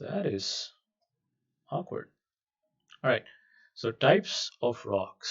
that is awkward. Alright, so types of rocks.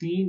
3